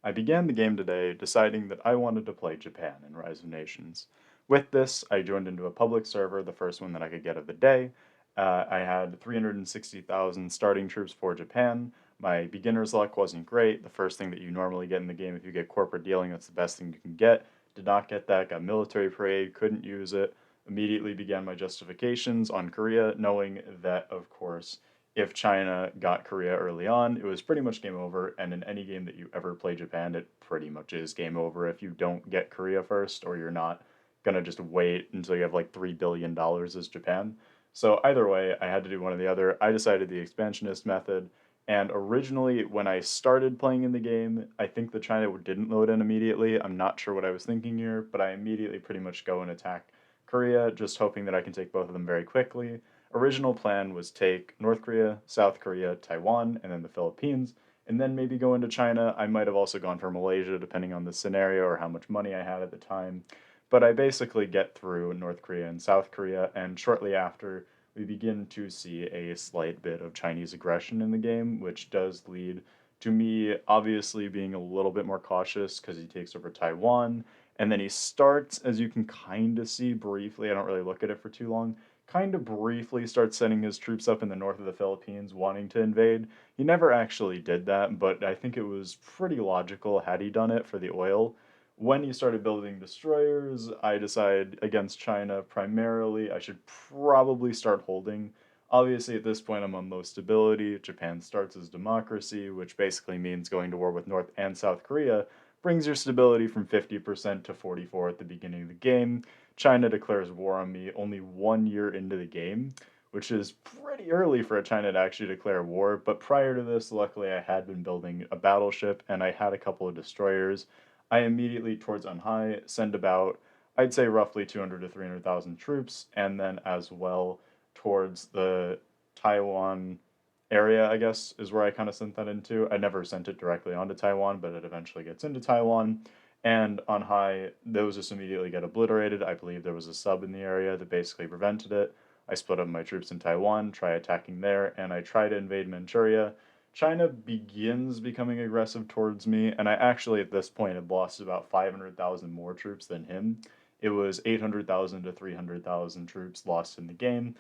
I began the game today deciding that I wanted to play Japan in Rise of Nations. With this, I joined into a public server, the first one that I could get of the day. I had 360,000 starting troops for Japan. My beginner's luck wasn't great. The first thing that you normally get in the game if you get corporate dealing, that's the best thing you can get. Did not get that, got military parade, couldn't use it. Immediately began my justifications on Korea, knowing that, of course, if China got Korea early on, it was pretty much game over. And in any game that you ever play Japan, it pretty much is game over if you don't get Korea first, or you're not gonna just wait until you have like $3 billion as Japan. So either way, I had to do one or the other. I decided the expansionist method. And originally, when I started playing in the game, I think the China didn't load in immediately. I'm not sure what I was thinking here, but I immediately pretty much go and attack Korea, just hoping that I can take both of them very quickly. Original plan was take North Korea, South Korea, Taiwan, and then the Philippines, and then maybe go into China. I might have also gone for Malaysia, depending on the scenario or how much money I had at the time. But I basically get through North Korea and South Korea, and shortly after, we begin to see a slight bit of Chinese aggression in the game, which does lead to me obviously being a little bit more cautious because he takes over Taiwan. And then he starts, as you can kind of see briefly, I don't really look at it for too long, kind of briefly starts sending his troops up in the north of the Philippines wanting to invade. He never actually did that, but I think it was pretty logical had he done it for the oil. When he started building destroyers, I decided against China primarily I should probably start holding. Obviously, at this point, I'm on low stability. Japan starts as democracy, which basically means going to war with North and South Korea brings your stability from 50% to 44 at the beginning of the game. China declares war on me only 1 year into the game, which is pretty early for a China to actually declare war. But prior to this, luckily, I had been building a battleship and I had a couple of destroyers. I immediately, towards Anhai, send about, I'd say roughly 200 to 300,000 troops, and then as well towards the Taiwan area, I guess, is where I kind of sent that into. I never sent it directly onto Taiwan, but it eventually gets into Taiwan. And on high, those just immediately get obliterated. I believe there was a sub in the area that basically prevented it. I split up my troops in Taiwan, try attacking there, and I try to invade Manchuria. China begins becoming aggressive towards me, and I actually at this point had lost about 500,000 more troops than him. It was 800,000 to 300,000 troops lost in the game.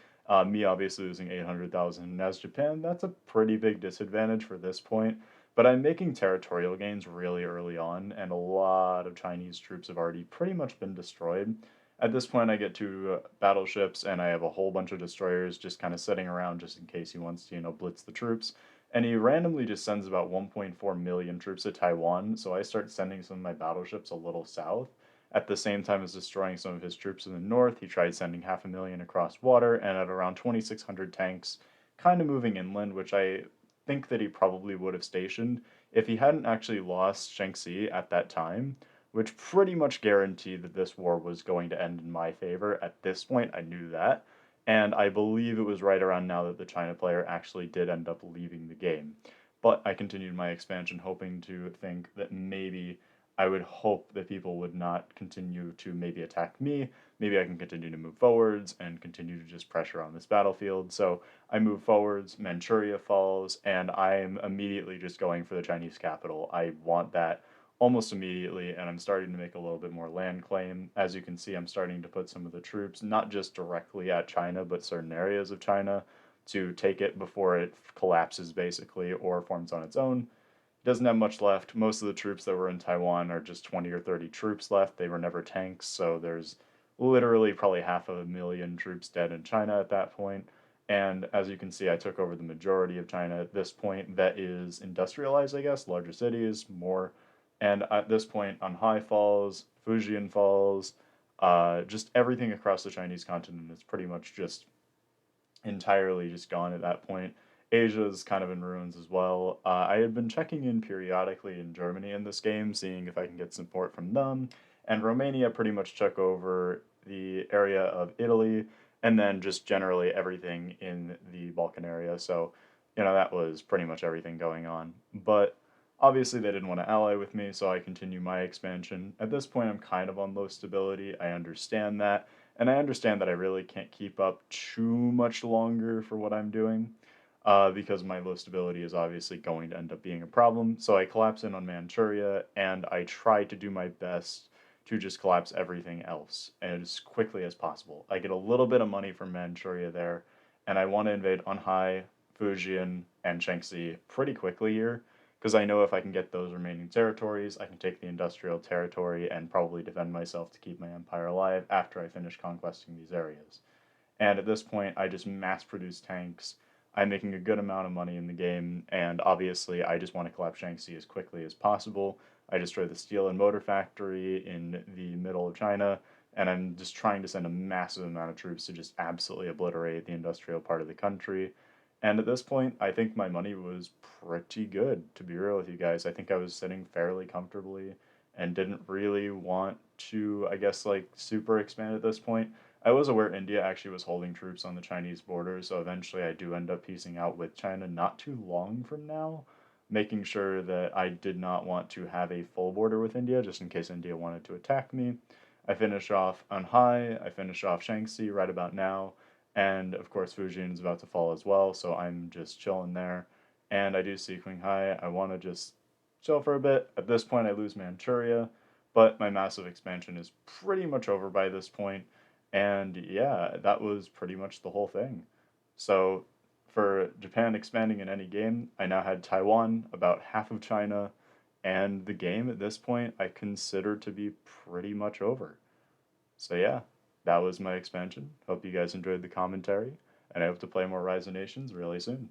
Me obviously losing 800,000, and as Japan, that's a pretty big disadvantage for this point. But I'm making territorial gains really early on, and a lot of Chinese troops have already pretty much been destroyed. At this point, I get two battleships, and I have a whole bunch of destroyers just kind of sitting around just in case he wants to, blitz the troops. And he randomly just sends about 1.4 million troops to Taiwan, so I start sending some of my battleships a little south. At the same time as destroying some of his troops in the north, he tried sending 500,000 across water, and at around 2,600 tanks, kind of moving inland, which I think that he probably would have stationed if he hadn't actually lost Shaanxi at that time, which pretty much guaranteed that this war was going to end in my favor. At this point, I knew that, and I believe it was right around now that the China player actually did end up leaving the game. But I continued my expansion, hoping to think that maybe I would hope that people would not continue to maybe attack me. Maybe I can continue to move forwards and continue to just pressure on this battlefield. So I move forwards, Manchuria falls, and I'm immediately just going for the Chinese capital. I want that almost immediately, and I'm starting to make a little bit more land claim. As you can see, I'm starting to put some of the troops not just directly at China, but certain areas of China to take it before it collapses basically or forms on its own. Doesn't have much left. Most of the troops that were in Taiwan are just 20 or 30 troops left. They were never tanks, so there's literally probably 500,000 troops dead in China at that point. And as you can see, I took over the majority of China at this point that is industrialized, I guess, larger cities, more. And at this point, Anhai Falls, Fujian Falls, just everything across the Chinese continent is pretty much just entirely just gone at that point. Asia's kind of in ruins as well. I had been checking in periodically in Germany in this game, seeing if I can get support from them, and Romania pretty much took over the area of Italy, and then just generally everything in the Balkan area. So, that was pretty much everything going on. But obviously, they didn't want to ally with me, so I continue my expansion. At this point, I'm kind of on low stability. I understand that. And I understand that I really can't keep up too much longer for what I'm doing. because my low stability is obviously going to end up being a problem. So I collapse in on Manchuria, and I try to do my best to just collapse everything else as quickly as possible. I get a little bit of money from Manchuria there, and I want to invade Anhai, Fujian, and Shaanxi pretty quickly here, because I know if I can get those remaining territories, I can take the industrial territory and probably defend myself to keep my empire alive after I finish conquesting these areas. And at this point, I just mass produce tanks. I'm making a good amount of money in the game, and obviously, I just want to collapse Shaanxi as quickly as possible. I destroy the steel and motor factory in the middle of China, and I'm just trying to send a massive amount of troops to just absolutely obliterate the industrial part of the country. And at this point, I think my money was pretty good, to be real with you guys. I think I was sitting fairly comfortably and didn't really want to, I guess, like super expand at this point. I was aware India actually was holding troops on the Chinese border, so eventually I do end up piecing out with China not too long from now, making sure that I did not want to have a full border with India just in case India wanted to attack me. I finish off Anhai, I finish off Shaanxi right about now, and of course Fujian is about to fall as well, so I'm just chilling there. And I do see Qinghai. I want to just chill for a bit. At this point, I lose Manchuria, but my massive expansion is pretty much over by this point. And yeah, that was pretty much the whole thing. So for Japan expanding in any game, I now had Taiwan, about half of China, and the game at this point I consider to be pretty much over. So yeah, that was my expansion. Hope you guys enjoyed the commentary, and I hope to play more Rise of Nations really soon.